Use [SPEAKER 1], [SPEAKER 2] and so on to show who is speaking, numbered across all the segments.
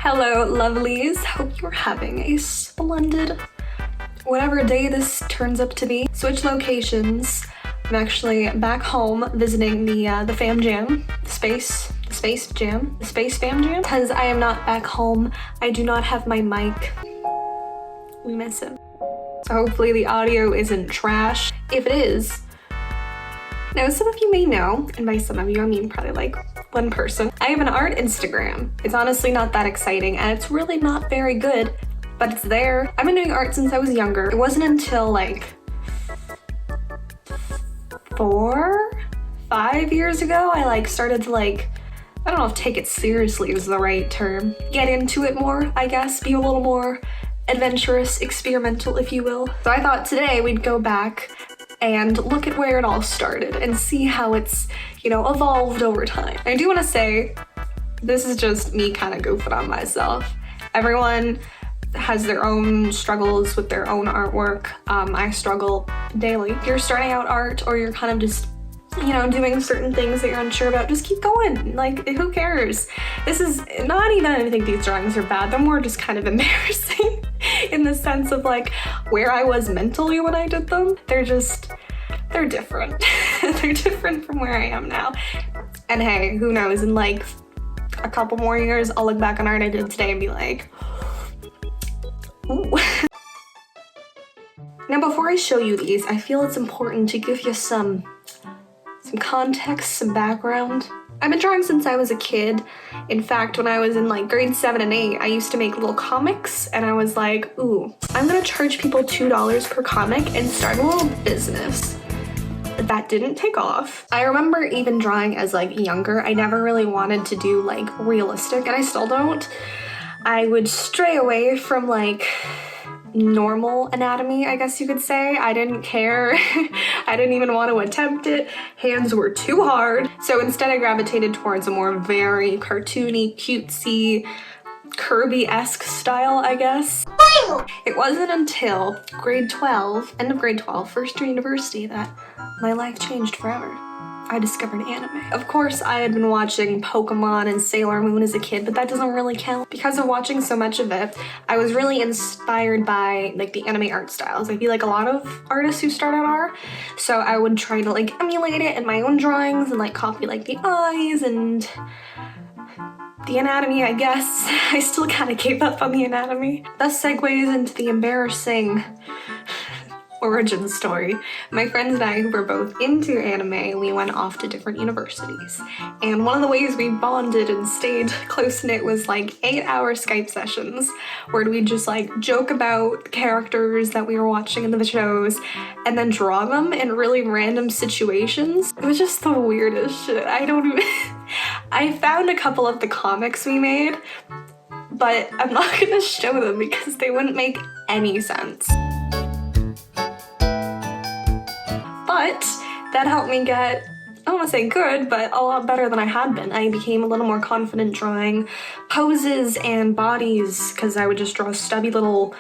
[SPEAKER 1] Hello lovelies, hope you're having a splendid whatever day this turns up to be. Switch locations. I'm actually back home visiting the fam jam, the space fam jam, because I am not back home. I do not have my mic. We miss him. So hopefully the audio isn't trash. If it is, now some of you may know, and by some of you I mean probably like one person, I have an art Instagram. It's honestly not that exciting and it's really not very good, but it's there. I've been doing art since I was younger. It wasn't until like 4-5 years ago I started to I don't know if take it seriously is the right term. Get into it more, I guess, be a little more adventurous, experimental, if you will. So I thought today we'd go back and look at where it all started and see how it's, evolved over time. I do want to say, this is just me kind of goofing on myself. Everyone has their own struggles with their own artwork. I struggle daily. If you're starting out art or you're kind of just doing certain things that you're unsure about, just keep going. Who cares? This is not even anything these drawings are bad. They're more just kind of embarrassing in the sense of where I was mentally when I did them. They're different. They're different from where I am now. And hey, who knows, in a couple more years, I'll look back on art I did today and be like, ooh. Now before I show you these, I feel it's important to give you some context, some background. I've been drawing since I was a kid. In fact, when I was in grade 7 and 8, I used to make little comics and I was like, ooh, I'm gonna charge people $2 per comic and start a little business. But that didn't take off. I remember even drawing as younger, I never really wanted to do realistic, and I still don't. I would stray away from normal anatomy, I guess you could say. I didn't care. I didn't even want to attempt it. Hands were too hard. So instead I gravitated towards a more very cartoony, cutesy, Kirby-esque style, I guess. It wasn't until grade 12, end of grade 12, first year university, that my life changed forever. I discovered anime. Of course, I had been watching Pokemon and Sailor Moon as a kid, but that doesn't really count. Because of watching so much of it, I was really inspired by the anime art styles. I feel like a lot of artists who start out are. So I would try to emulate it in my own drawings and copy the eyes and the anatomy, I guess. I still kind of gave up on the anatomy. Thus segues into the embarrassing origin story. My friends and I, who were both into anime, we went off to different universities. And one of the ways we bonded and stayed close-knit was 8-hour Skype sessions where we'd just joke about characters that we were watching in the shows and then draw them in really random situations. It was just the weirdest shit. I found a couple of the comics we made, but I'm not gonna show them because they wouldn't make any sense. But that helped me get, I don't want to say good, but a lot better than I had been. I became a little more confident drawing poses and bodies because I would just draw stubby little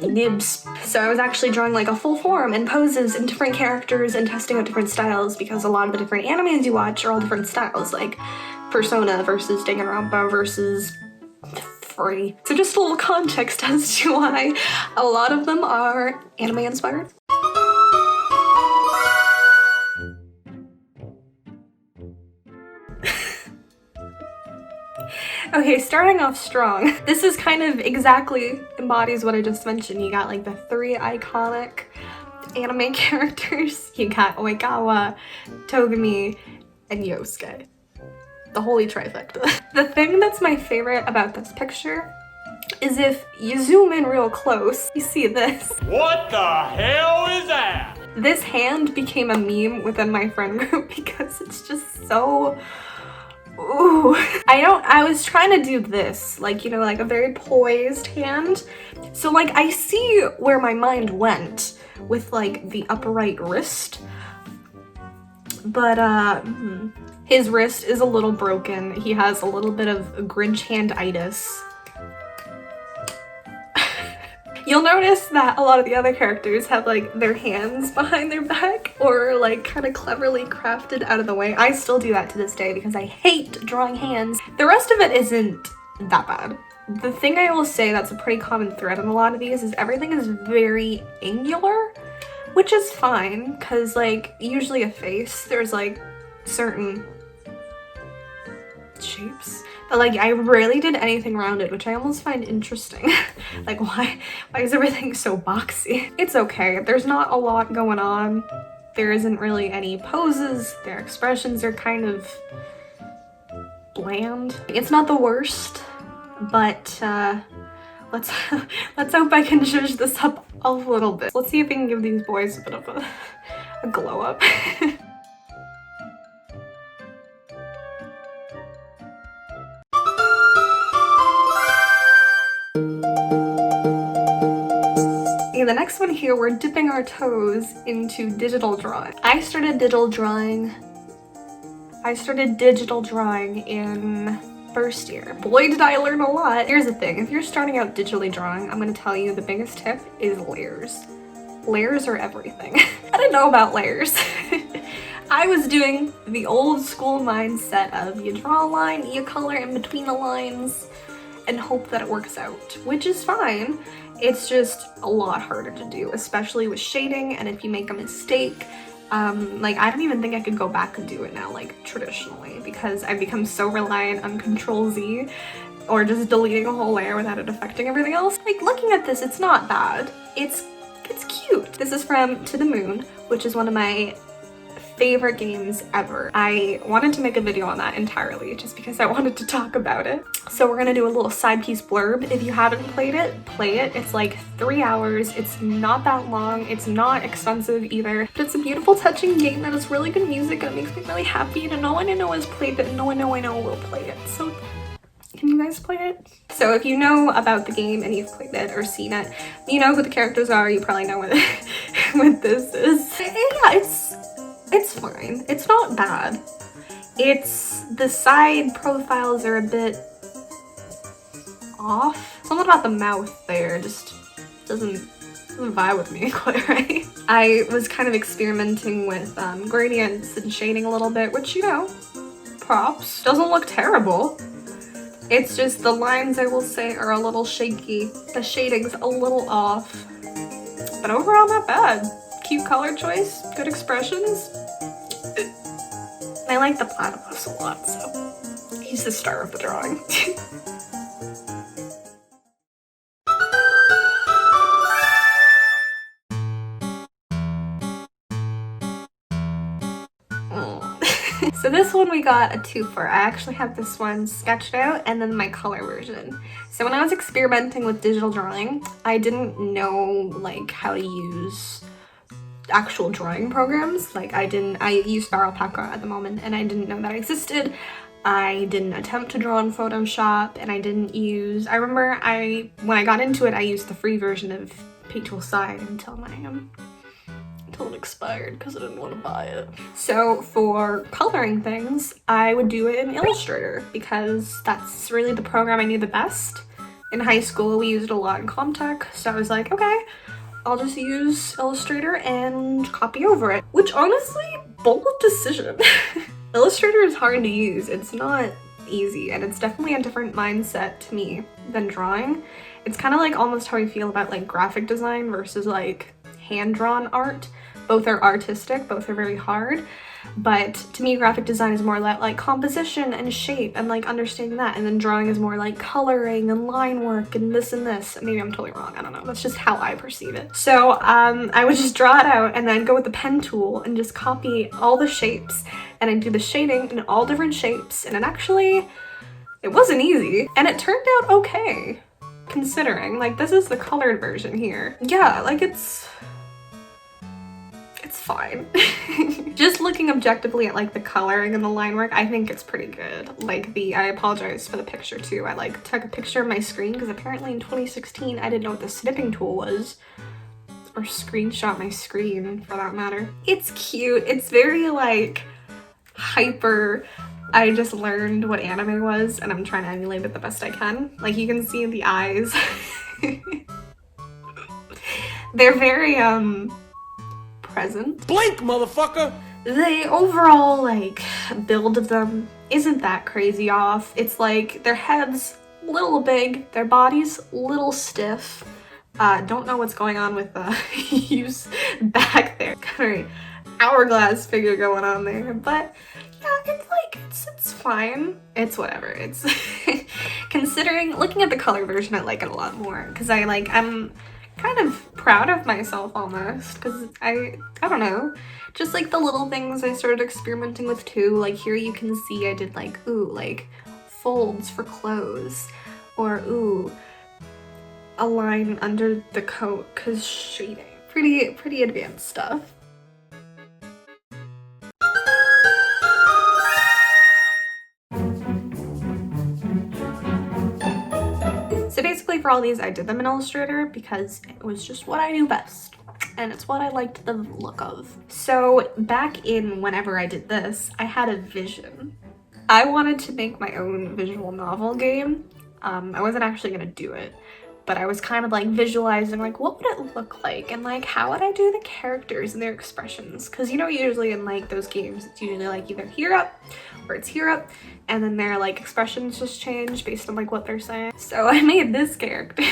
[SPEAKER 1] nibs. So I was actually drawing a full form and poses and different characters and testing out different styles because a lot of the different animes you watch are all different styles, like Persona versus Danganronpa versus Free. So just a little context as to why a lot of them are anime inspired. Okay, starting off strong. This is kind of exactly embodies what I just mentioned. You got the 3 iconic anime characters. You got Oikawa, Togami, and Yosuke. The holy trifecta. The thing that's my favorite about this picture is if you zoom in real close, you see this. What the hell is that? This hand became a meme within my friend group because it's just so... Ooh. I was trying to do this, a very poised hand. So I see where my mind went with the upright wrist. But his wrist is a little broken. He has a little bit of Grinch hand-itis. You'll notice that a lot of the other characters have their hands behind their back or kind of cleverly crafted out of the way. I still do that to this day because I hate drawing hands. The rest of it isn't that bad. The thing I will say that's a pretty common thread in a lot of these is everything is very angular, which is fine, because like usually a face, there's like certain shapes, but like I rarely did anything rounded, which I almost find interesting. Like why is everything so boxy? It's okay, there's not a lot going on. There isn't really any poses, their expressions are kind of bland. It's not the worst, but let's hope I can zhuzh this up a little bit. Let's see if we can give these boys a bit of a glow up. The next one here, we're dipping our toes into digital drawing. I started digital drawing in first year. Boy, did I learn a lot. Here's the thing, if you're starting out digitally drawing, I'm gonna tell you the biggest tip is layers. Layers are everything. I didn't know about layers. I was doing the old school mindset of you draw a line, you color in between the lines, and hope that it works out, which is fine. It's just a lot harder to do, especially with shading, and if you make a mistake, like I don't even think I could go back and do it now like traditionally, because I've become so reliant on Control-Z or just deleting a whole layer without it affecting everything else. Like looking at this, it's not bad. It's cute. This is from To the Moon, which is one of my favorite games ever. I wanted to make a video on that entirely just because I wanted to talk about it. So we're gonna do a little side piece blurb. If you haven't played it, play it. It's like 3 hours. It's not that long. It's not expensive either, but it's a beautiful, touching game that has really good music and it makes me really happy, and no one I know has played it and no one I know will play it. So can you guys play it? So if you know about the game and you've played it or seen it, you know who the characters are, you probably know what, what this is. Yeah, it's fine. It's not bad. It's the side profiles are a bit off. Something about the mouth there just doesn't vibe with me quite right. I was kind of experimenting with gradients and shading a little bit, which, you know, props. Doesn't look terrible. It's just the lines, I will say, are a little shaky. The shading's a little off. But overall, not bad. Cute color choice, good expressions. I like the platypus a lot, so he's the star of the drawing. So this one we got a 2-for. I actually have this one sketched out and then my color version. So when I was experimenting with digital drawing, I didn't know like how to use actual drawing programs. Like I use Star Alpaca at the moment and I didn't know that existed. I didn't attempt to draw in Photoshop, and I didn't use, I remember when I got into it, I used the free version of Paint Tool Side until it expired because I didn't want to buy it. So for coloring things, I would do it in Illustrator because that's really the program I knew the best. In high school, we used it a lot in Comtech, so I was like, okay, I'll just use Illustrator and copy over it, which honestly, bold decision. Illustrator is hard to use. It's not easy, and it's definitely a different mindset to me than drawing. It's kind of like almost how I feel about like graphic design versus like hand-drawn art. Both are artistic, both are very hard, but to me graphic design is more like composition and shape and like understanding that, and then drawing is more like coloring and line work and this and this. Maybe I'm totally wrong, I don't know, that's just how I perceive it. So I would just draw it out and then go with the pen tool and just copy all the shapes, and I'd do the shading in all different shapes, and it wasn't easy, and it turned out okay, considering. Like, this is the colored version here. Yeah, like it's fine. Just looking objectively at like the coloring and the line work, I think it's pretty good. Like I apologize for the picture too. I like took a picture of my screen because apparently in 2016 I didn't know what the snipping tool was, or screenshot my screen for that matter. It's cute. It's very like hyper. I just learned what anime was and I'm trying to emulate it the best I can. Like you can see the eyes. They're very present.
[SPEAKER 2] Blink, motherfucker!
[SPEAKER 1] The overall like build of them isn't that crazy off. It's like their heads little big, their bodies little stiff. Don't know what's going on with the use back there. Kind of hourglass figure going on there, but yeah, it's like, it's fine. It's whatever. It's considering, looking at the color version, I like it a lot more because I'm kind of proud of myself almost because I don't know, just like the little things I started experimenting with too. Like here you can see I did like, ooh, like folds for clothes, or ooh, a line under the coat because shading. Pretty advanced stuff. So basically for all these, I did them in Illustrator because it was just what I do best. And it's what I liked the look of. So back in whenever I did this, I had a vision. I wanted to make my own visual novel game. I wasn't actually gonna do it, but I was kind of like visualizing like what would it look like and like how would I do the characters and their expressions, because you know usually in like those games it's usually like either here up or it's here up and then their like expressions just change based on like what they're saying. So I made this character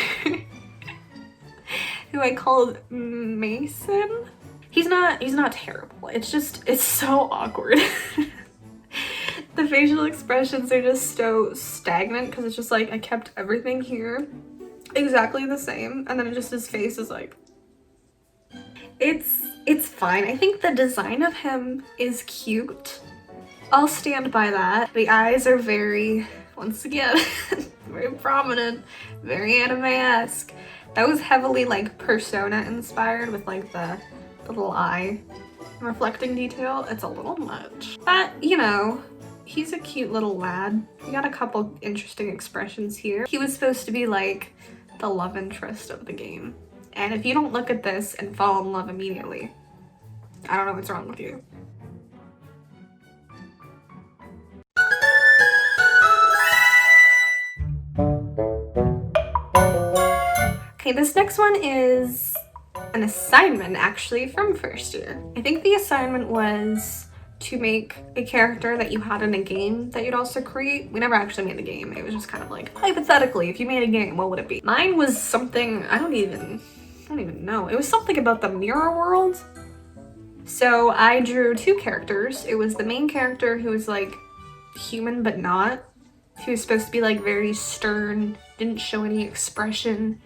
[SPEAKER 1] who I called Mason. He's not terrible, it's so awkward. The facial expressions are just so stagnant because it's just like I kept everything here exactly the same, and then just his face is like, it's fine. I think the design of him is cute. I'll stand by that. The eyes are very, once again, very prominent, very anime-esque. That was heavily like Persona inspired with like the little eye reflecting detail. It's a little much, but you know, he's a cute little lad. We got a couple interesting expressions here. He was supposed to be like the love interest of the game. And if you don't look at this and fall in love immediately, I don't know what's wrong with you. Okay, this next one is an assignment actually from first year. I think the assignment was to make a character that you had in a game that you'd also create. We never actually made the game. It was just kind of like, hypothetically, if you made a game, what would it be? Mine was something, I don't even know. It was something about the mirror world. So I drew two characters. It was the main character who was like human but not. He was supposed to be like very stern, didn't show any expression,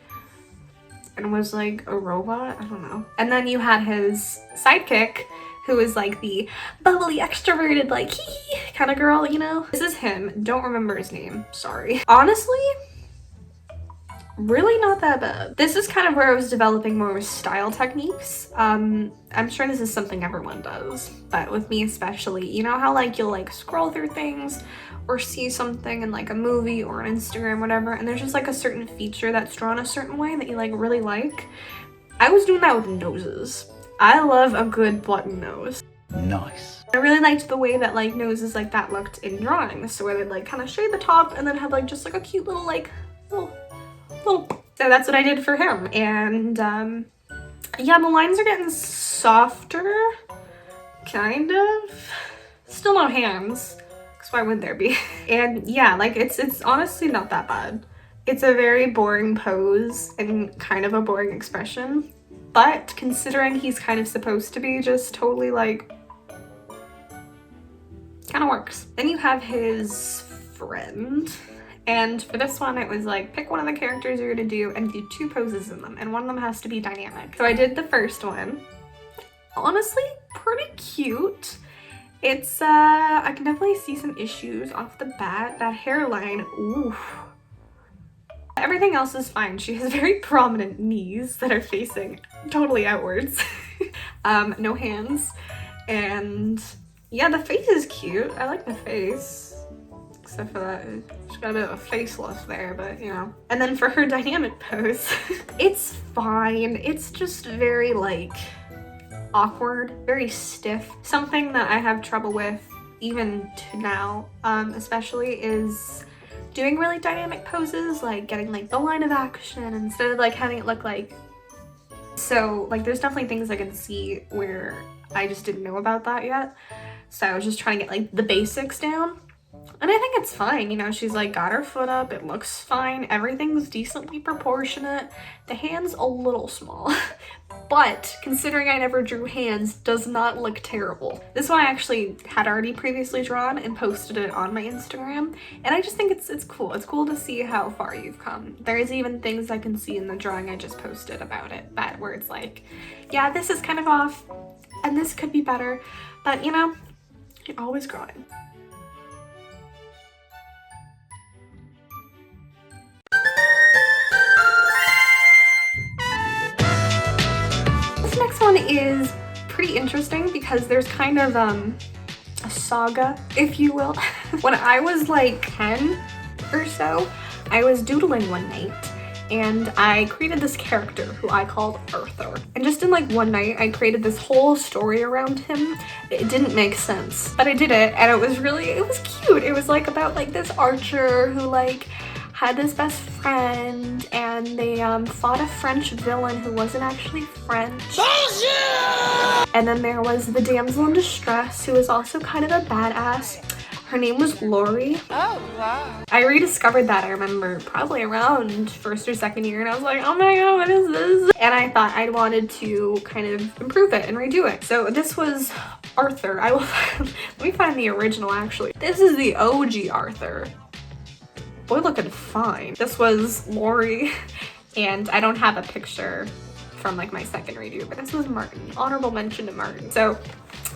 [SPEAKER 1] and was like a robot, I don't know. And then you had his sidekick, who is like the bubbly, extroverted, like hee kind of girl, you know? This is him. Don't remember his name. Sorry. Honestly, really not that bad. This is kind of where I was developing more style techniques. I'm sure this is something everyone does, but with me especially, you know how like you'll like scroll through things or see something in like a movie or on Instagram, whatever, and there's just like a certain feature that's drawn a certain way that you like really like. I was doing that with noses. I love a good button nose. Nice. I really liked the way that like noses like that looked in drawings. So where they'd like kind of shade the top and then have like just like a cute little like little. So that's what I did for him. And yeah, the lines are getting softer, kind of. Still no hands, because why would there be? And yeah, like it's honestly not that bad. It's a very boring pose and kind of a boring expression. But considering he's kind of supposed to be just totally like, kind of works. Then you have his friend. And for this one, it was like, pick one of the characters you're gonna do and do two poses in them. And one of them has to be dynamic. So I did the first one. Honestly, pretty cute. It's, I can definitely see some issues off the bat. That hairline, oof. Everything else is fine. She has very prominent knees that are facing totally outwards. No hands. And yeah, the face is cute. I like the face. Except for that, she's got a bit of a facelift there, but you know. And then for her dynamic pose, it's fine. It's just very like awkward, very stiff. Something that I have trouble with even to now, especially is doing really dynamic poses, like getting like the line of action instead of like having it look like. So like there's definitely things I can see where I just didn't know about that yet. So I was just trying to get like the basics down. And I think it's fine, you know, she's like got her foot up, it looks fine, everything's decently proportionate. The hand's a little small, but considering I never drew hands, does not look terrible. This one I actually had already previously drawn and posted it on my Instagram, and I just think it's cool. It's cool to see how far you've come. There is even things I can see in the drawing I just posted about it, that where it's like, yeah, this is kind of off, and this could be better, but you know, you're always growing. This next one is pretty interesting because there's kind of a saga, if you will. When I was like 10 or so, I was doodling one night and I created this character who I called Arthur. And just in like one night, I created this whole story around him. It didn't make sense, but I did it, and it was cute. It was like about like this archer who like had this best friend, and they fought a French villain who wasn't actually French. And then there was the damsel in distress who was also kind of a badass. Her name was Lori.
[SPEAKER 2] Oh, wow.
[SPEAKER 1] I rediscovered that, I remember, probably around first or second year, and I was like, oh my god, what is this? And I thought I wanted to kind of improve it and redo it. So this was Arthur. I will let me find the original actually. This is the OG Arthur. Boy, looking fine. This was Lori, and I don't have a picture from like my second redo, but this was Martin. Honorable mention to Martin. So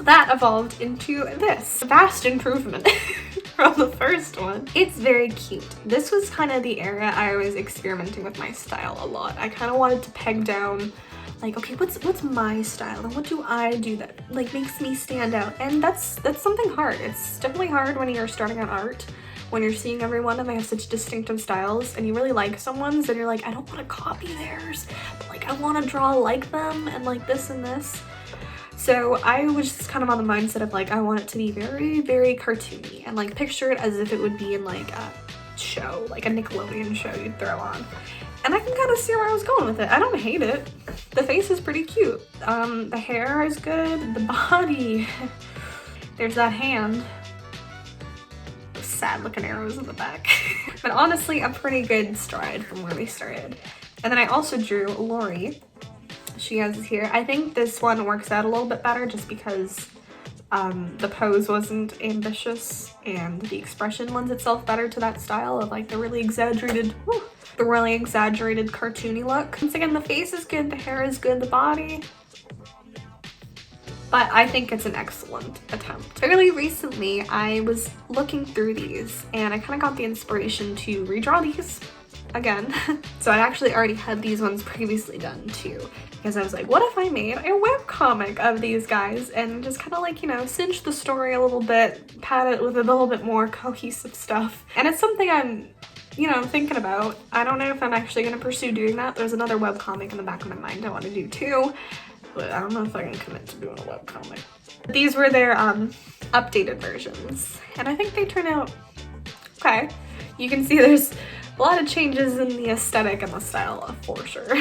[SPEAKER 1] that evolved into this. Vast improvement from the first one. It's very cute. This was kind of the era I was experimenting with my style a lot. I kind of wanted to peg down like, okay, what's my style and what do I do that like makes me stand out? And that's something hard. It's definitely hard when you're starting out art, when you're seeing everyone and they have such distinctive styles and you really like someone's and you're like, I don't want to copy theirs, but like I want to draw like them and like this and this. So I was just kind of on the mindset of like, I want it to be very, very cartoony and like picture it as if it would be in like a show, like a Nickelodeon show you'd throw on. And I can kind of see where I was going with it. I don't hate it. The face is pretty cute. The hair is good. The body, there's that hand. Sad looking arrows in the back. But honestly, a pretty good stride from where we started. And then I also drew Lori. She has here. I think this one works out a little bit better just because the pose wasn't ambitious and the expression lends itself better to that style of like the really exaggerated cartoony look. Once again, the face is good, the hair is good, the body. But I think it's an excellent attempt. Fairly recently, I was looking through these and I kind of got the inspiration to redraw these again. So I actually already had these ones previously done too, because I was like, what if I made a webcomic of these guys and just kind of like, you know, cinch the story a little bit, pad it with a little bit more cohesive stuff. And it's something I'm, you know, thinking about. I don't know if I'm actually going to pursue doing that. There's another webcomic in the back of my mind I want to do too, but I don't know if I can commit to doing a webcomic. These were their updated versions, and I think they turn out okay. You can see there's a lot of changes in the aesthetic and the style for sure.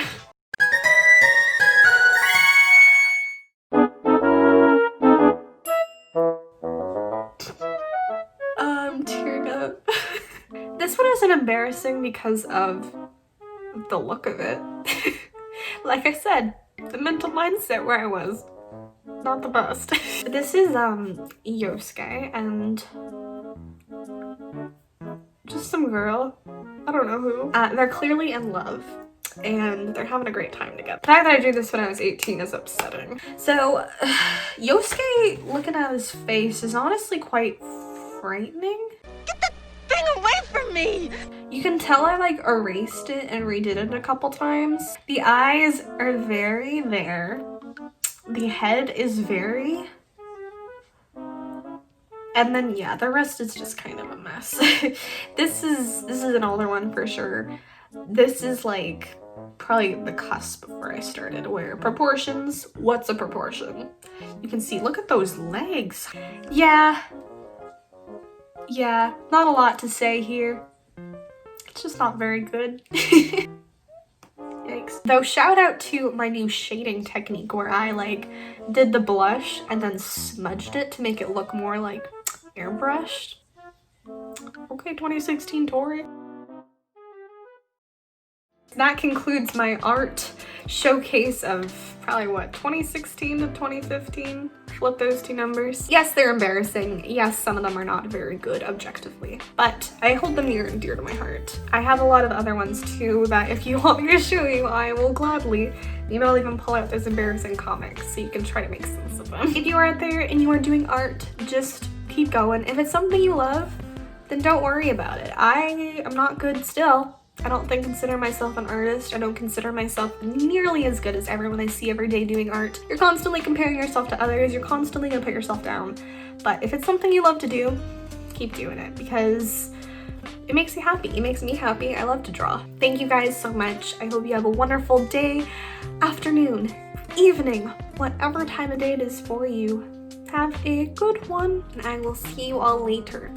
[SPEAKER 1] I'm tearing up. This one isn't embarrassing because of the look of it. Like I said, the mental mindset where I was, not the best. This is Yosuke and just some girl, I don't know who. They're clearly in love and they're having a great time together. The fact that I drew this when I was 18 is upsetting. So Yosuke, looking at his face, is honestly quite frightening.
[SPEAKER 2] Get the thing away from me!
[SPEAKER 1] You can tell I like erased it and redid it a couple times. The eyes are very there. The head is very... And then yeah, the rest is just kind of a mess. This is an older one for sure. This is like probably the cusp of where I started, where proportions, what's a proportion? You can see, look at those legs. Yeah, not a lot to say here. It's just not very good. Yikes. Though shout out to my new shading technique where I like did the blush and then smudged it to make it look more like airbrushed. Okay, 2016 Tori. That concludes my art showcase of probably what, 2016 to 2015? Flip those two numbers. Yes, they're embarrassing. Yes, some of them are not very good objectively, but I hold them near and dear to my heart. I have a lot of other ones too that if you want me to show you, I will gladly. Maybe I'll even pull out those embarrassing comics so you can try to make sense of them. If you are out there and you are doing art, just keep going. If it's something you love, then don't worry about it. I am not good still. I don't consider myself an artist. I don't consider myself nearly as good as everyone I see every day doing art. You're constantly comparing yourself to others. You're constantly gonna put yourself down. But if it's something you love to do, keep doing it because it makes you happy. It makes me happy. I love to draw. Thank you guys so much. I hope you have a wonderful day, afternoon, evening, whatever time of day it is for you. Have a good one, and I will see you all later.